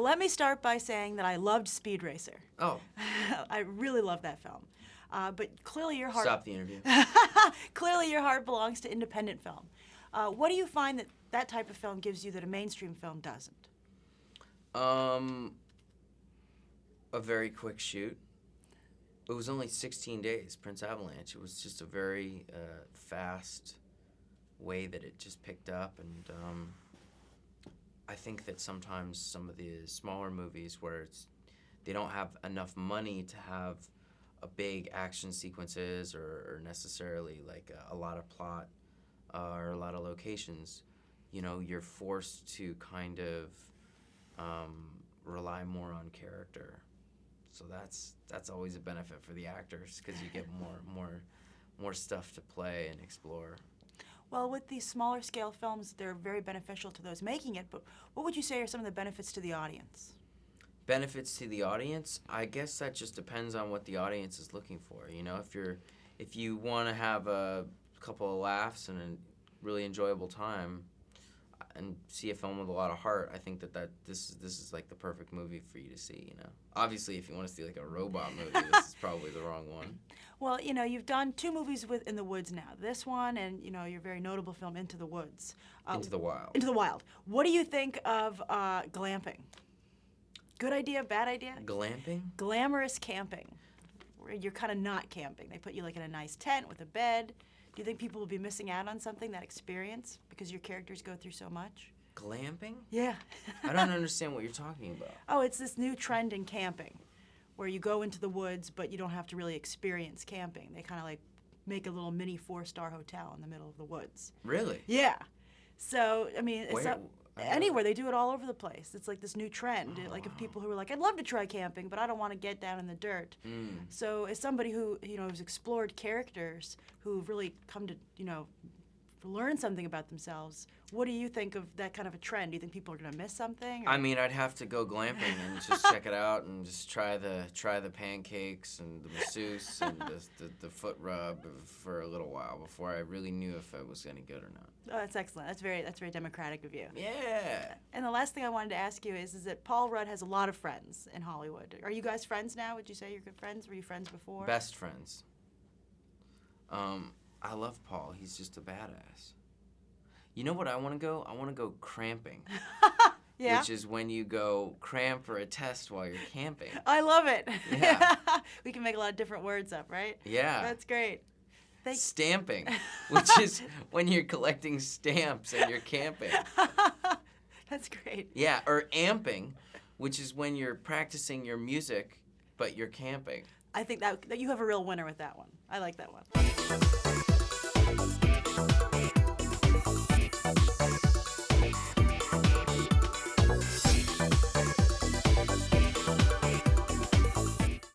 let me start by saying that I loved Speed Racer. Oh. I really love that film. But clearly your heart... Stop the interview. Clearly your heart belongs to independent film. What do you find that that type of film gives you that a mainstream film doesn't? A very quick shoot. It was only 16 days, Prince Avalanche. It was just a very fast way that it just picked up, and I think that sometimes some of the smaller movies where they don't have enough money to have a big action sequences or necessarily like a lot of plot or a lot of locations, you're forced to kind of rely more on character. So that's always a benefit for the actors because you get more stuff to play and explore. Well, with these smaller scale films, they're very beneficial to those making it, but what would you say are some of the benefits to the audience? Benefits to the audience? I guess that just depends on what the audience is looking for. If you want to have a couple of laughs and a really enjoyable time and see a film with a lot of heart, I think that this is like the perfect movie for you to see, Obviously, if you want to see like a robot movie, this is probably the wrong one. Well, you've done 2 movies with In the Woods now. This one and, your very notable film, Into the Woods. Into the Wild. Into the Wild. What do you think of glamping? Good idea, bad idea? Glamping? Glamorous camping, where you're kind of not camping. They put you like in a nice tent with a bed. Do you think people will be missing out on something, that experience, because your characters go through so much? Glamping? Yeah. I don't understand what you're talking about. Oh, it's this new trend in camping, where you go into the woods, but you don't have to really experience camping. They kind of like make a little mini 4-star hotel in the middle of the woods. Really? Yeah. So, I mean, it's Where? anywhere. They do it all over the place. It's like this new trend, like of people who are like, I'd love to try camping, but I don't want to get down in the dirt. So as somebody who, has explored characters who've really come to, learn something about themselves, what do you think of that kind of a trend? Do you think people are going to miss something? Or? I mean, I'd have to go glamping and just check it out and just try the pancakes and the masseuse and the foot rub for a little while before I really knew if it was any good or not. Oh, that's excellent. That's very democratic of you. Yeah. And the last thing I wanted to ask you is that Paul Rudd has a lot of friends in Hollywood. Are you guys friends now? Would you say you're good friends? Were you friends before? Best friends. I love Paul. He's just a badass. You know what I want to go? I want to go cramping. Yeah. Which is when you go cramp for a test while you're camping. I love it. Yeah. We can make a lot of different words up, right? Yeah. That's great. Stamping, which is when you're collecting stamps and you're camping. That's great. Yeah, or amping, which is when you're practicing your music, but you're camping. I think that you have a real winner with that one. I like that one.